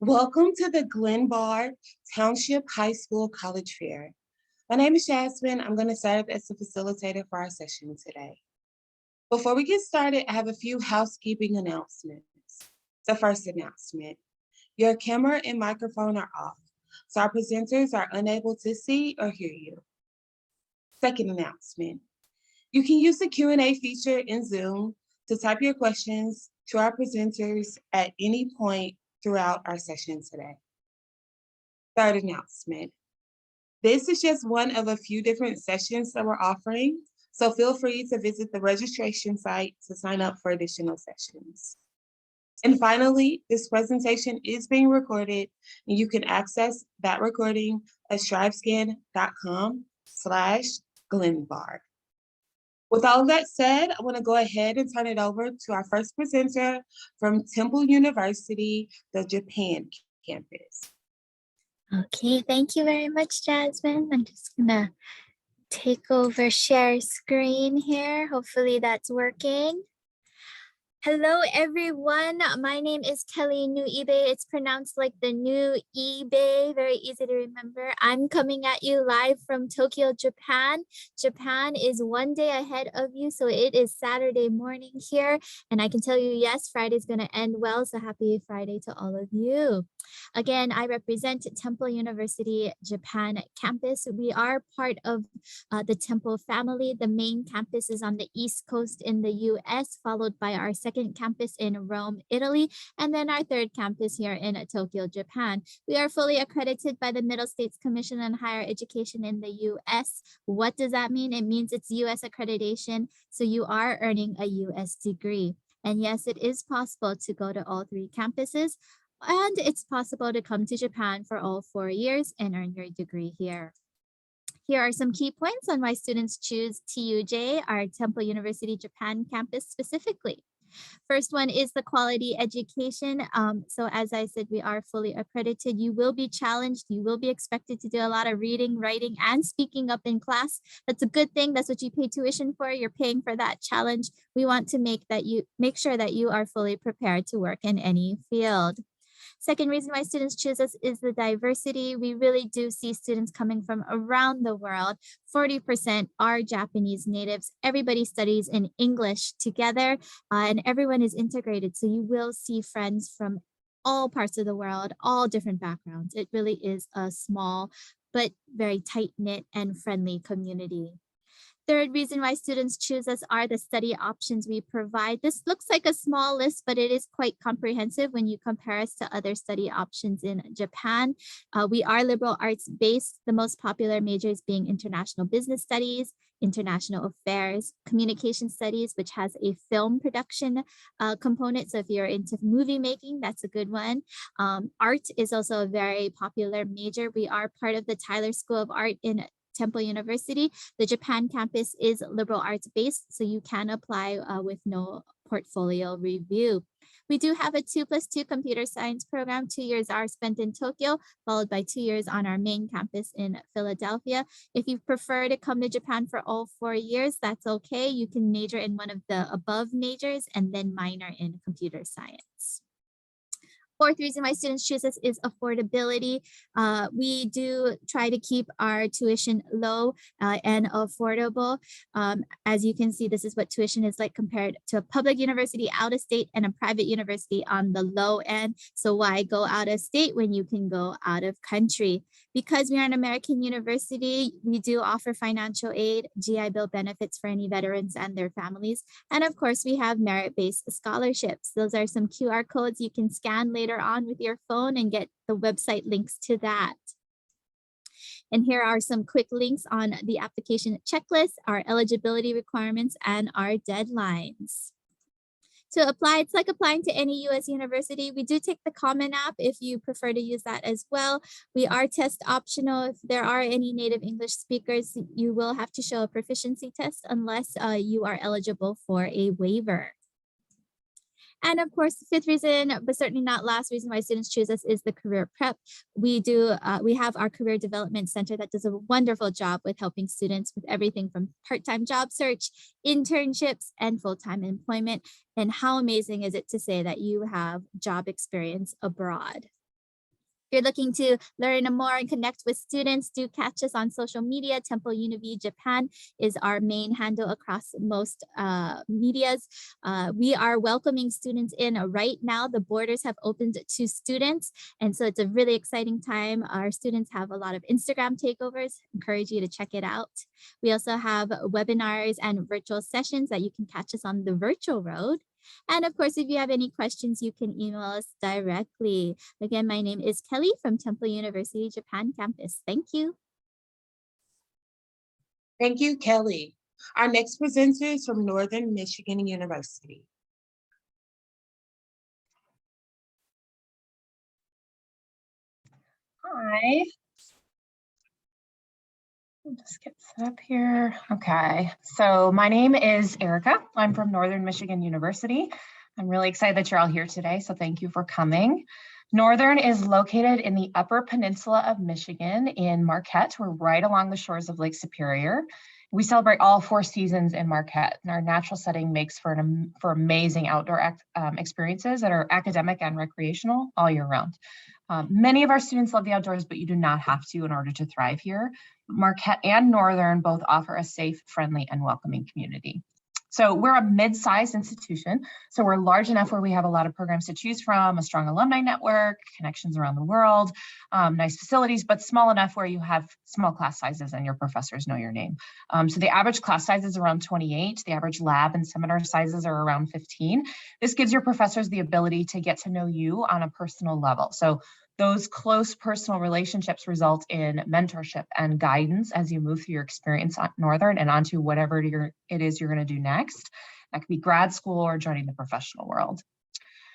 Welcome to the Glenbard Township High School College Fair. My name is Jasmine. I'm going to serve as the facilitator for our session today. Before we get started, I have a few housekeeping announcements. The first announcement, your camera and microphone are off, so our presenters are unable to see or hear you. Second announcement, you can use the Q&A feature in Zoom to type your questions to our presenters at any point throughout our session today. Third announcement, this is just one of a few different sessions that we're offering, so feel free to visit the registration site to sign up for additional sessions. And finally, this presentation is being recorded, and you can access that recording at strivescan.com/Glenbard. With all of that said, I want to go ahead and turn it over to our first presenter from Temple University, the Japan campus. Okay, thank you very much, Jasmine. I'm just gonna take over share screen here. Hopefully that's working. Hello, everyone. My name is Kelly New eBay. It's pronounced like the new eBay, very easy to remember. I'm coming at you live from Tokyo, Japan. Japan is one day ahead of you, so it is Saturday morning here. And I can tell you, yes, Friday's going to end well, so happy Friday to all of you. Again, I represent Temple University Japan campus. We are part of the Temple family. The main campus is on the East Coast in the US, followed by our second campus in Rome, Italy, and then our third campus here in Tokyo, Japan. We are fully accredited by the Middle States Commission on Higher Education in the US. What does that mean? It means it's US accreditation, so you are earning a US degree. And yes, it is possible to go to all three campuses, and it's possible to come to Japan for all 4 years and earn your degree here. Here are some key points on why students choose TUJ, our Temple University Japan campus specifically. First one is the quality education. So as I said, we are fully accredited. You will be challenged. You will be expected to do a lot of reading, writing, and speaking up in class. That's a good thing. That's what you pay tuition for. You're paying for that challenge. We want to make sure that you are fully prepared to work in any field. Second reason why students choose us is the diversity. We really do see students coming from around the world. 40% are Japanese natives. Everybody studies in English together, and everyone is integrated. So you will see friends from all parts of the world, all different backgrounds. It really is a small but very tight-knit and friendly community. Third reason why students choose us are the study options we provide. This looks like a small list, but it is quite comprehensive when you compare us to other study options in Japan. We are liberal arts based, the most popular majors being international business studies, international affairs, communication studies, which has a film production component. So if you're into movie making, that's a good one. Art is also a very popular major. We are part of the Tyler School of Art in Temple University. The Japan campus is liberal arts based, so you can apply with no portfolio review. We do have a 2+2 computer science program. 2 years are spent in Tokyo, followed by 2 years on our main campus in Philadelphia. If you prefer to come to Japan for all 4 years, that's okay. You can major in one of the above majors and then minor in computer science. Fourth reason why students choose us is affordability. We do try to keep our tuition low and affordable. As you can see, this is what tuition is like compared to a public university out of state and a private university on the low end. So why go out of state when you can go out of country? Because we are an American university, we do offer financial aid, GI Bill benefits for any veterans and their families. And of course, we have merit-based scholarships. Those are some QR codes you can scan later on with your phone and get the website links to that. And here are some quick links on the application checklist, our eligibility requirements, and our deadlines. To apply, it's like applying to any US university. We do take the Common App if you prefer to use that as well. We are test optional. If there are any native English speakers, you will have to show a proficiency test unless you are eligible for a waiver. And of course, the fifth reason, but certainly not last reason why students choose us is the career prep. We have our career development center that does a wonderful job with helping students with everything from part-time job search, internships, and full-time employment. And how amazing is it to say that you have job experience abroad? If you're looking to learn more and connect with students, do catch us on social media. Temple Univ Japan is our main handle across most medias. We are welcoming students in right now. The borders have opened to students, and so it's a really exciting time. Our students have a lot of Instagram takeovers. Encourage you to check it out. We also have webinars and virtual sessions that you can catch us on the virtual road. And of course, if you have any questions, you can email us directly. Again, my name is Kelly from Temple University Japan campus. Thank you. Thank you, Kelly. Our next presenter is from Northern Michigan University. Hi. I'll just get set up here. Okay, so my name is Erica. I'm from Northern Michigan University. I'm really excited that you're all here today, so thank you for coming. Northern is located in the Upper Peninsula of Michigan in Marquette. We're right along the shores of Lake Superior. We celebrate all 4 seasons in Marquette, and our natural setting makes for amazing outdoor experiences that are academic and recreational all year round. Many of our students love the outdoors, but you do not have to in order to thrive here. Marquette and Northern both offer a safe, friendly, and welcoming community. So we're a mid-sized institution. So we're large enough where we have a lot of programs to choose from, a strong alumni network, connections around the world, nice facilities, but small enough where you have small class sizes and your professors know your name. So the average class size is around 28. The average lab and seminar sizes are around 15. This gives your professors the ability to get to know you on a personal level. So those close personal relationships result in mentorship and guidance as you move through your experience at Northern and onto whatever it is you're going to do next. That could be grad school or joining the professional world.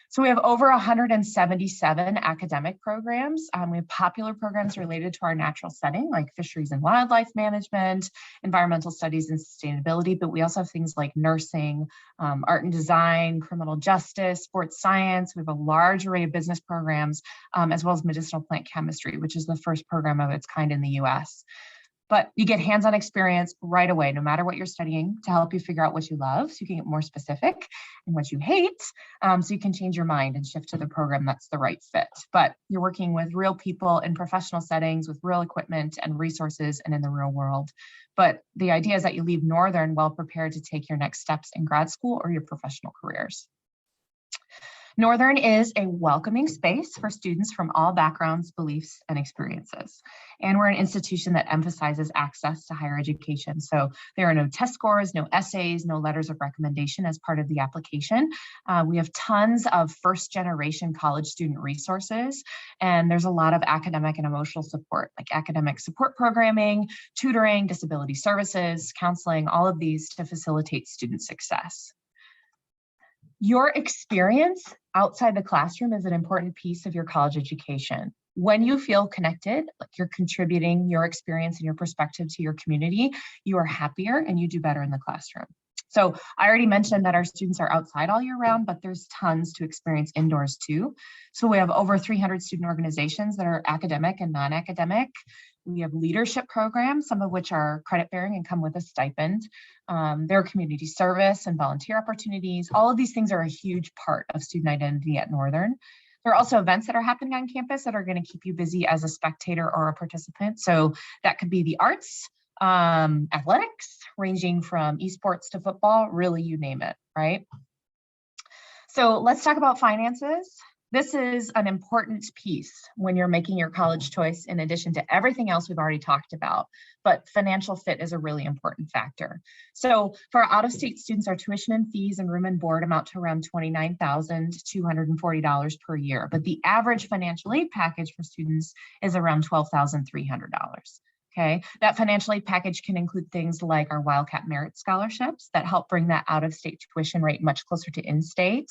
So we have over 177 academic programs. We have popular programs related to our natural setting, like fisheries and wildlife management, environmental studies and sustainability, but we also have things like nursing, art and design, criminal justice, sports science. We have a large array of business programs, as well as medicinal plant chemistry, which is the first program of its kind in the US. But you get hands-on experience right away, no matter what you're studying, to help you figure out what you love so you can get more specific, and what you hate, so you can change your mind and shift to the program that's the right fit. But you're working with real people in professional settings with real equipment and resources and in the real world. But the idea is that you leave Northern well prepared to take your next steps in grad school or your professional careers. Northern is a welcoming space for students from all backgrounds, beliefs, and experiences. And we're an institution that emphasizes access to higher education. So there are no test scores, no essays, no letters of recommendation as part of the application. We have tons of first-generation college student resources, and there's a lot of academic and emotional support, like academic support programming, tutoring, disability services, counseling, all of these to facilitate student success. Your experience outside the classroom is an important piece of your college education. When you feel connected, like you're contributing your experience and your perspective to your community, you are happier and you do better in the classroom. So I already mentioned that our students are outside all year round, but there's tons to experience indoors too. So we have over 300 student organizations that are academic and non-academic. We have leadership programs, some of which are credit bearing and come with a stipend. There are community service and volunteer opportunities. All of these things are a huge part of student identity at Northern. There are also events that are happening on campus that are going to keep you busy as a spectator or a participant. So that could be the arts, athletics, ranging from esports to football, really you name it, right? So let's talk about finances. This is an important piece when you're making your college choice, in addition to everything else we've already talked about, but financial fit is a really important factor. So for our out-of-state students, our tuition and fees and room and board amount to around $29,240 per year, but the average financial aid package for students is around $12,300. Okay, that financial aid package can include things like our Wildcat Merit Scholarships that help bring that out-of-state tuition rate much closer to in-state.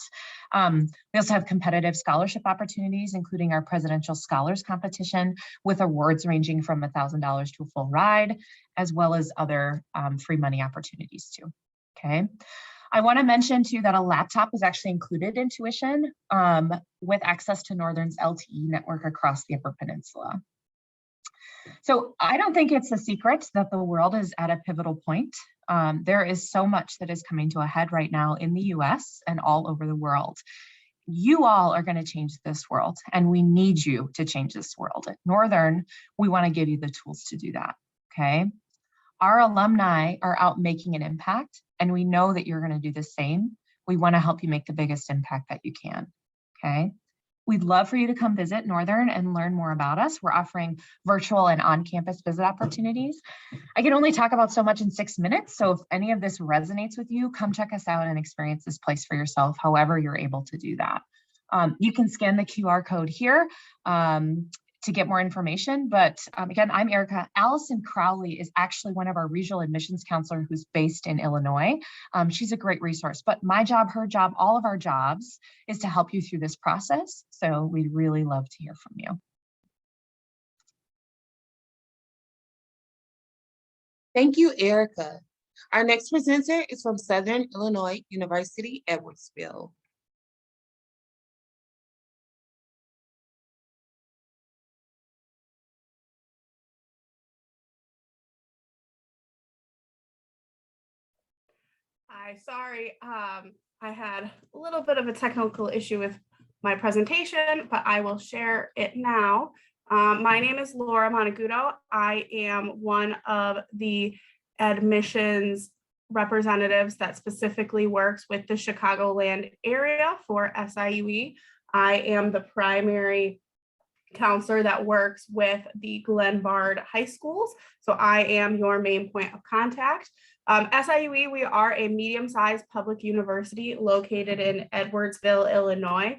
We also have competitive scholarship opportunities, including our Presidential Scholars Competition with awards ranging from $1,000 to a full ride, as well as other free money opportunities too. Okay. I want to mention too that a laptop is actually included in tuition with access to Northern's LTE network across the Upper Peninsula. So I don't think it's a secret that the world is at a pivotal point. There is so much that is coming to a head right now in the US and all over the world. you all are going to change this world, and we need you to change this world. At Northern, we want to give you the tools to do that, okay? Our alumni are out making an impact, and we know that you're going to do the same. We want to help you make the biggest impact that you can, okay? We'd love for you to come visit Northern and learn more about us. We're offering virtual and on-campus visit opportunities. I can only talk about so much in 6 minutes, so if any of this resonates with you, come check us out and experience this place for yourself, however you're able to do that. You can scan the QR code here to get more information, but again, I'm Erica. Allison Crowley is actually one of our regional admissions counselor who's based in Illinois. She's a great resource, but my job, her job, all of our jobs is to help you through this process. So we'd really love to hear from you. Thank you, Erica. Our next presenter is from Southern Illinois University, Edwardsville. Sorry, I had a little bit of a technical issue with my presentation, but I will share it now. My name is Laura Monagudo. I am one of the admissions representatives that specifically works with the Chicagoland area for SIUE. I am the primary counselor that works with the Glenbard high schools. So I am your main point of contact. SIUE, we are a medium-sized public university located in Edwardsville, Illinois.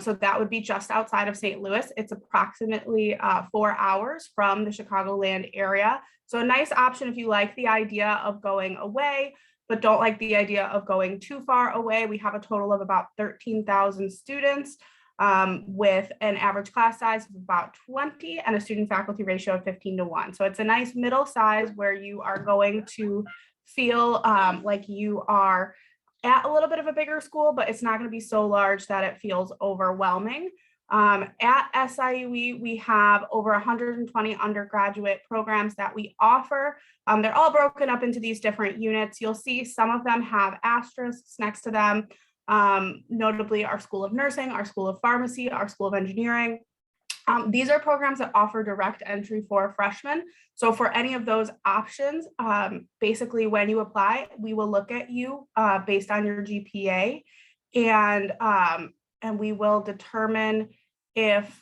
So that would be just outside of St. Louis. It's approximately 4 hours from the Chicagoland area. So a nice option if you like the idea of going away, but don't like the idea of going too far away. We have a total of about 13,000 students with an average class size of about 20 and a student faculty ratio of 15:1. So it's a nice middle size where you are going to feel like you are at a little bit of a bigger school, but it's not going to be so large that it feels overwhelming. At SIUE, we have over 120 undergraduate programs that we offer. They're all broken up into these different units. You'll see some of them have asterisks next to them, notably our School of Nursing, our School of Pharmacy, our School of Engineering. These are programs that offer direct entry for freshmen. So for any of those options, basically when you apply, we will look at you based on your GPA, and we will determine if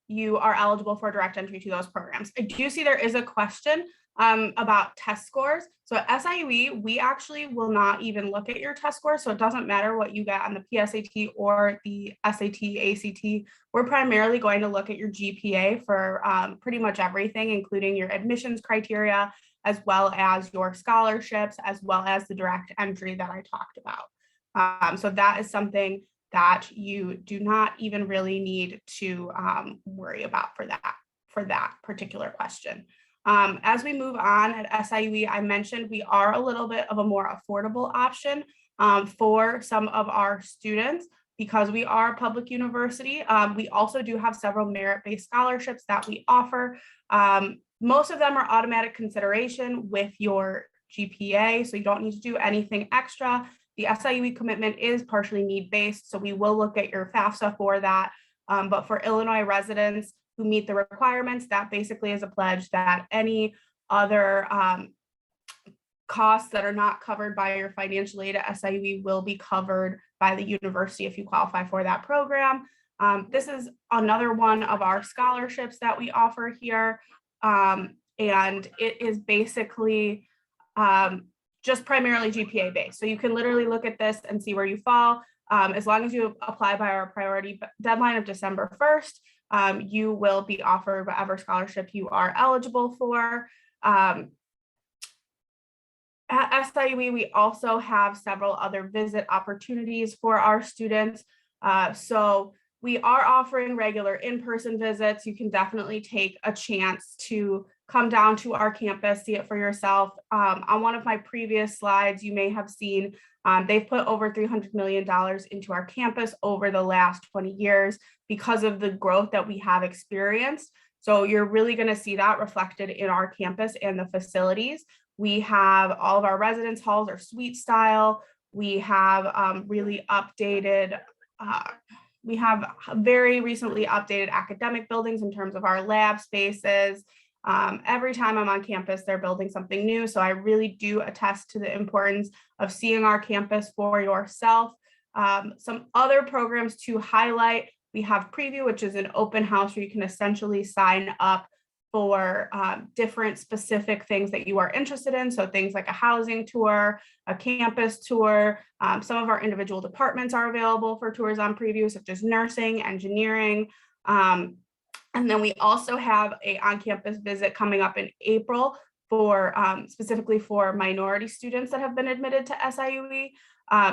you are eligible for direct entry to those programs. I do see there is a question about test scores. So at SIUE, we actually will not even look at your test score. So it doesn't matter what you get on the PSAT or the SAT, ACT. We're primarily going to look at your GPA for pretty much everything, including your admissions criteria, as well as your scholarships, as well as the direct entry that I talked about. So that is something that you do not even really need to worry about for that particular question. As we move on at SIUE, I mentioned we are a little bit of a more affordable option for some of our students because we are a public university. We also do have several merit-based scholarships that we offer. Most of them are automatic consideration with your GPA, so you don't need to do anything extra. The SIUE commitment is partially need-based, so we will look at your FAFSA for that. But for Illinois residents who meet the requirements, that basically is a pledge that any other costs that are not covered by your financial aid at SIUE will be covered by the university if you qualify for that program. This is another one of our scholarships that we offer here. And it is basically just primarily GPA based. So you can literally look at this and see where you fall. As long as you apply by our priority deadline of December 1st, you will be offered whatever scholarship you are eligible for. At SIUE, we also have several other visit opportunities for our students. So we are offering regular in-person visits. You can definitely take a chance to come down to our campus, see it for yourself. On one of my previous slides, you may have seen they've put over $300 million into our campus over the last 20 years because of the growth that we have experienced. So you're really going to see that reflected in our campus and the facilities. We have all of our residence halls are suite style. We have really updated, we have very recently updated academic buildings in terms of our lab spaces. Every time I'm on campus, they're building something new. So I really do attest to the importance of seeing our campus for yourself. Some other programs to highlight, we have Preview, which is an open house where you can essentially sign up for different specific things that you are interested in. So things like a housing tour, a campus tour. Some of our individual departments are available for tours on Preview, such as nursing, engineering. And then we also have a on-campus visit coming up in April for specifically for minority students that have been admitted to SIUE.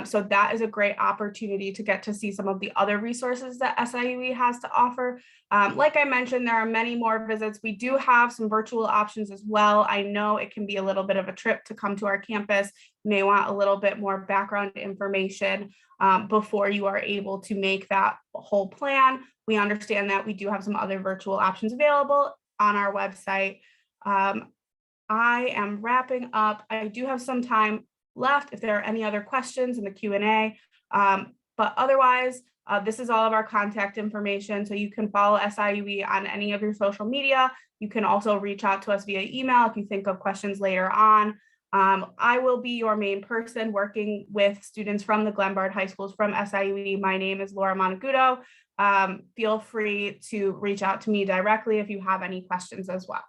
So that is a great opportunity to get to see some of the other resources that SIUE has to offer. Like I mentioned, there are many more visits. We do have some virtual options as well. I know it can be a little bit of a trip to come to our campus. You may want a little bit more background information before you are able to make that whole plan. We understand that we do have some other virtual options available on our website. I am wrapping up. I do have some time left if there are any other questions in the Q&A. But otherwise, this is all of our contact information. So you can follow SIUE on any of your social media. You can also reach out to us via email if you think of questions later on. I will be your main person working with students from the Glenbard High Schools from SIUE. My name is Laura Monagudo. Feel free to reach out to me directly if you have any questions as well.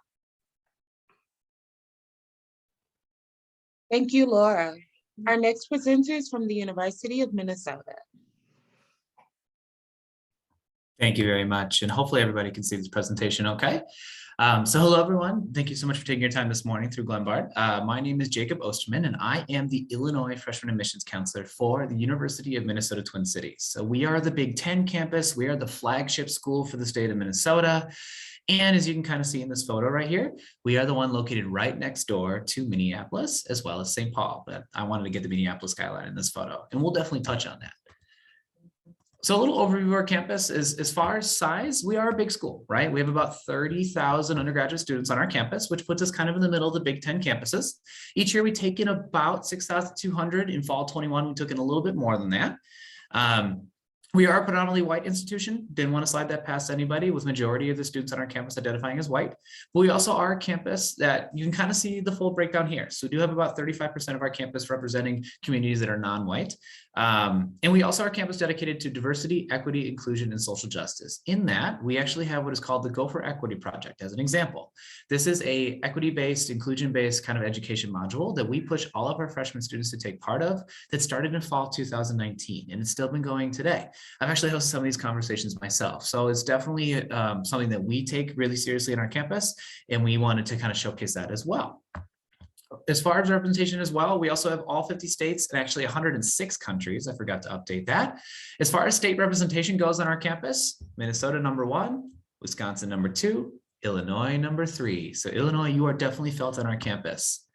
Thank you, Laura. Our next presenter is from the University of Minnesota. Thank you very much. And hopefully everybody can see this presentation okay. So hello, everyone. Thank you so much for taking your time this morning through Glenbard. My name is Jacob Osterman, and I am the Illinois Freshman Admissions Counselor for the University of Minnesota Twin Cities. So we are the Big Ten campus. We are the flagship school for the state of Minnesota. And as you can kind of see in this photo right here, we are the one located right next door to Minneapolis, as well as St. Paul. But I wanted to get the Minneapolis skyline in this photo, and we'll definitely touch on that. So a little overview of our campus is, as far as size, we are a big school, right? We have about 30,000 undergraduate students on our campus, which puts us kind of in the middle of the Big Ten campuses. Each year we take in about 6,200. In fall 21, we took in a little bit more than that. We are a predominantly white institution. Didn't want to slide that past anybody, with majority of the students on our campus identifying as white. But we also are a campus that you can kind of see the full breakdown here. So we do have about 35% of our campus representing communities that are non-white. And we also are a campus dedicated to diversity, equity, inclusion, and social justice. In that, we actually have what is called the Go for Equity project as an example. This is a equity-based, inclusion-based kind of education module that we push all of our freshman students to take part of, that started in fall 2019, and it's still been going today. I've actually hosted some of these conversations myself. So it's definitely something that we take really seriously in our campus, and we wanted to kind of showcase that as well. As far as representation as well, we also have all 50 states and actually 106 countries. I forgot to update that. As far as state representation goes on our campus, Minnesota #1, Wisconsin #2, Illinois #3. So Illinois, you are definitely felt on our campus.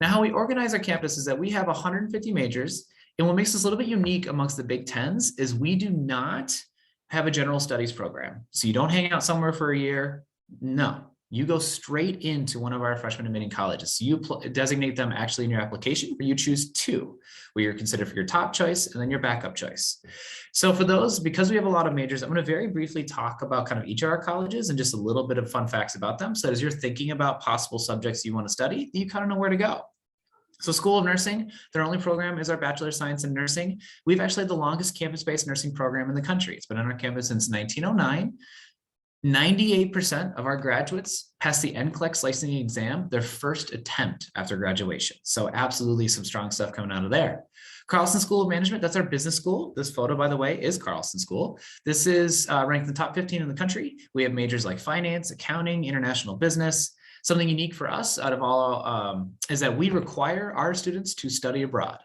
Now, how we organize our campus is that we have 150 majors. And what makes us a little bit unique amongst the Big Tens is we do not have a general studies program. So you don't hang out somewhere for a year. No. You go straight into one of our freshman admitting colleges. So you designate them actually in your application, or you choose two, where you're considered for your top choice and then your backup choice. So for those, because we have a lot of majors, I'm going to very briefly talk about kind of each of our colleges and just a little bit of fun facts about them. So as you're thinking about possible subjects you want to study, you kind of know where to go. So School of Nursing, their only program is our Bachelor of Science in Nursing. We've actually had the longest campus-based nursing program in the country. It's been on our campus since 1909. 98% of our graduates pass the NCLEX licensing exam their first attempt after graduation. So absolutely some strong stuff coming out of there. Carlson School of Management, that's our business school. This photo, by the way, is Carlson School. This is ranked in the top 15 in the country. We have majors like finance, accounting, international business. Something unique for us out of all is that we require our students to study abroad.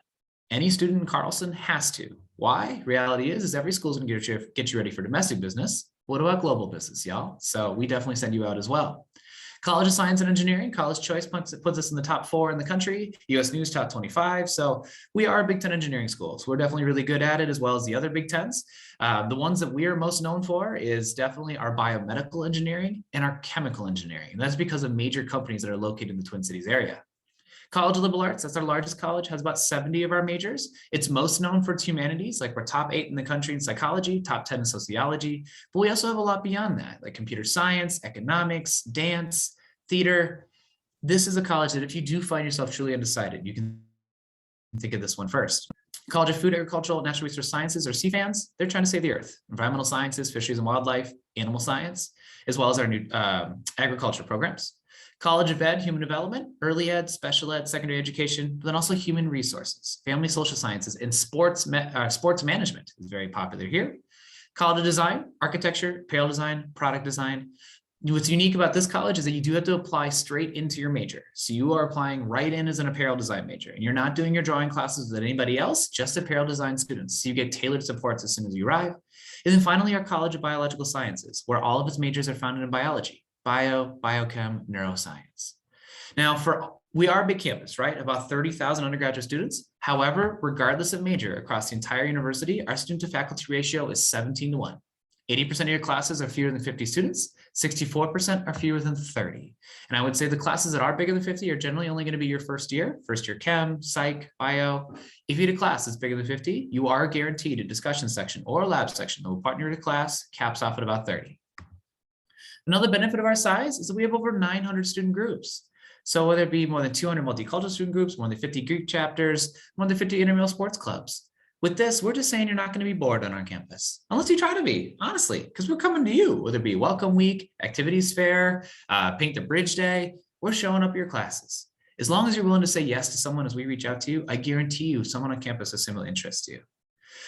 Any student in Carlson has to. Why? Reality is every school is going to get you ready for domestic business. What about global business, y'all? So we definitely send you out as well. College of Science and Engineering, College Choice puts us in the top 4 in the country, US News top 25. So we are a Big Ten engineering school. So we're definitely really good at it, as well as the other Big Tens. The ones that we are most known for is definitely our biomedical engineering and our chemical engineering. And that's because of major companies that are located in the Twin Cities area. College of Liberal Arts, that's our largest college, has about 70 of our majors. It's most known for its humanities, like we're top 8 in the country in psychology, top 10 in sociology, but we also have a lot beyond that, like computer science, economics, dance, theater. This is a college that if you do find yourself truly undecided, you can think of this one first. College of Food, Agricultural, Natural Resource Sciences, or CFANS, they're trying to save the earth. Environmental Sciences, Fisheries and Wildlife, Animal Science, as well as our new agriculture programs. College of Ed, Human Development, Early Ed, Special Ed, Secondary Education, but then also Human Resources, Family Social Sciences, and Sports Management is very popular here. College of Design, Architecture, Apparel Design, Product Design. What's unique about this college is that you do have to apply straight into your major. So you are applying right in as an apparel design major, and you're not doing your drawing classes with anybody else, just apparel design students. So you get tailored supports as soon as you arrive. And then finally, our College of Biological Sciences, where all of its majors are founded in biology, bio, biochem, neuroscience. Now, we are a big campus, right? About 30,000 undergraduate students. However, regardless of major, across the entire university, our student to faculty ratio is 17-1. 80% of your classes are fewer than 50 students, 64% are fewer than 30. And I would say the classes that are bigger than 50 are generally only going to be your first year chem, psych, bio. If you had a class that's bigger than 50, you are guaranteed a discussion section or a lab section that will partner with a class, caps off at about 30. Another benefit of our size is that we have over 900 student groups. So whether it be more than 200 multicultural student groups, more than 50 Greek chapters, more than 50 intramural sports clubs. With this, we're just saying you're not going to be bored on our campus, unless you try to be, honestly, because we're coming to you, whether it be Welcome Week, Activities Fair, Paint the Bridge Day, we're showing up your classes. As long as you're willing to say yes to someone as we reach out to you, I guarantee you someone on campus has similar interests to you.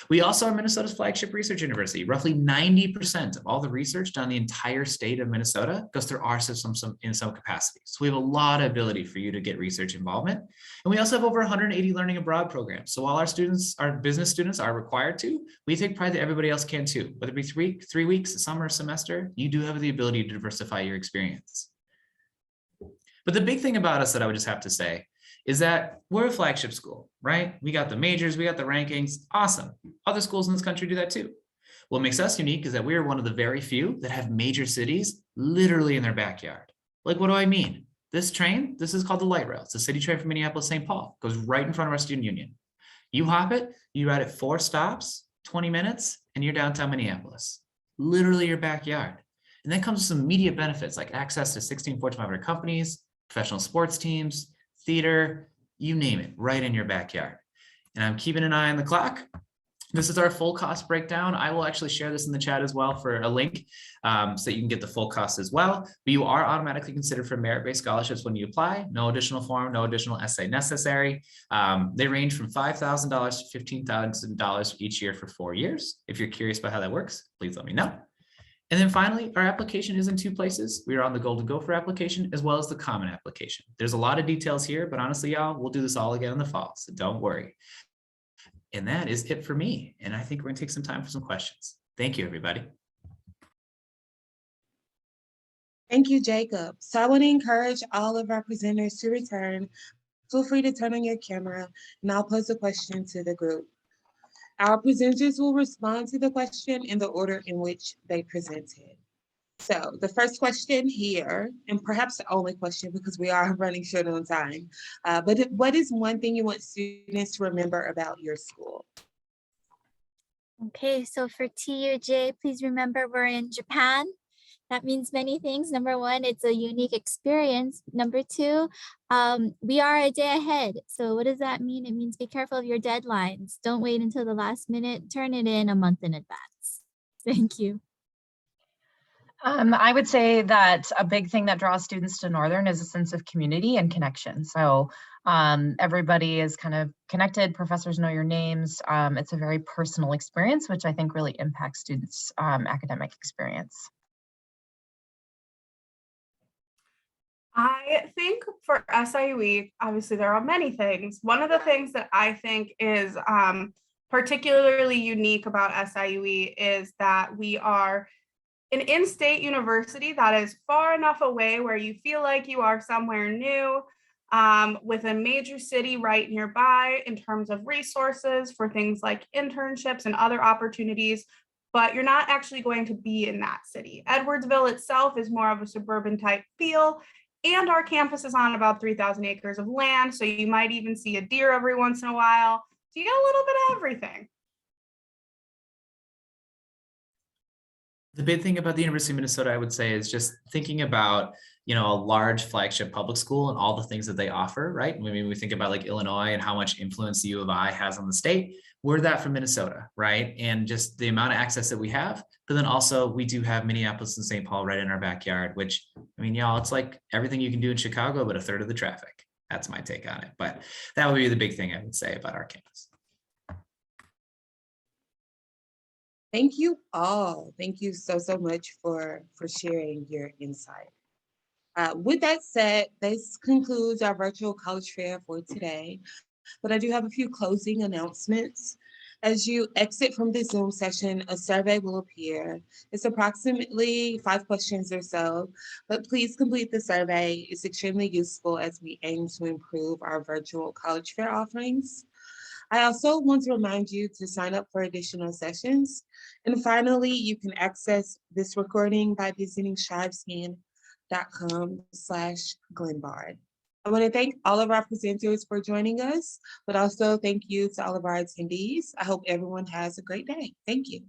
We also are Minnesota's flagship research university. Roughly 90% of all the research done in the entire state of Minnesota goes through our system in some capacity. So we have a lot of ability for you to get research involvement. And we also have over 180 learning abroad programs. So while our students, our business students are required to, we take pride that everybody else can too. Whether it be 3 weeks, a summer, a semester, you do have the ability to diversify your experience. But the big thing about us that I would just have to say is that we're a flagship school, right? We got the majors, we got the rankings, awesome. Other schools in this country do that too. What makes us unique is that we are one of the very few that have major cities literally in their backyard. Like, what do I mean? This train, this is called the light rail. It's a city train from Minneapolis, St. Paul, goes right in front of our student union. You hop it, you ride it 4 stops, 20 minutes, and you're downtown Minneapolis, literally your backyard. And that comes with some immediate benefits like access to 16 Fortune 500 companies, professional sports teams, theater, you name it, right in your backyard. And I'm keeping an eye on the clock. This is our full cost breakdown. I will actually share this in the chat as well for a link so that you can get the full cost as well. But you are automatically considered for merit-based scholarships when you apply. No additional form, no additional essay necessary. They range from $5,000 to $15,000 each year for 4 years. If you're curious about how that works, please let me know. And then finally, our application is in 2 places. We are on the Golden Gopher application as well as the Common application. There's a lot of details here, but honestly, y'all, we'll do this all again in the fall, so don't worry. And that is it for me. And I think we're gonna take some time for some questions. Thank you, everybody. Thank you, Jacob. So I want to encourage all of our presenters to return. Feel free to turn on your camera and I'll pose a question to the group. Our presenters will respond to the question in the order in which they presented. So the first question here, and perhaps the only question because we are running short on time, but what is one thing you want students to remember about your school? Okay, so for TUJ, please remember we're in Japan. That means many things. Number 1, it's a unique experience. Number 2, we are a day ahead. So what does that mean? It means be careful of your deadlines. Don't wait until the last minute. Turn it in a month in advance. Thank you. I would say that a big thing that draws students to Northern is a sense of community and connection. So everybody is kind of connected. Professors know your names. It's a very personal experience, which I think really impacts students' academic experience. I think for SIUE, obviously there are many things. One of the things that I think is particularly unique about SIUE is that we are an in-state university that is far enough away where you feel like you are somewhere new, with a major city right nearby in terms of resources for things like internships and other opportunities, but you're not actually going to be in that city. Edwardsville itself is more of a suburban type feel. And our campus is on about 3,000 acres of land, so you might even see a deer every once in a while. So you get a little bit of everything. The big thing about the University of Minnesota, I would say, is just thinking about, a large flagship public school and all the things that they offer, right? I mean, we think about like Illinois and how much influence the U of I has on the state. We're that from Minnesota, right? And just the amount of access that we have, but then also we do have Minneapolis and St. Paul right in our backyard, which, I mean, y'all, it's like everything you can do in Chicago, but a third of the traffic. That's my take on it. But that would be the big thing I would say about our campus. Thank you all. Thank you so much for sharing your insight. With that said, this concludes our virtual college fair for today, but I do have a few closing announcements. As you exit from the Zoom session, a survey will appear. It's approximately 5 questions or so, but please complete the survey. It's extremely useful as we aim to improve our virtual college fair offerings. I also want to remind you to sign up for additional sessions. And finally, you can access this recording by visiting strivescan.com/Glenbard. I want to thank all of our presenters for joining us, but also thank you to all of our attendees. I hope everyone has a great day. Thank you.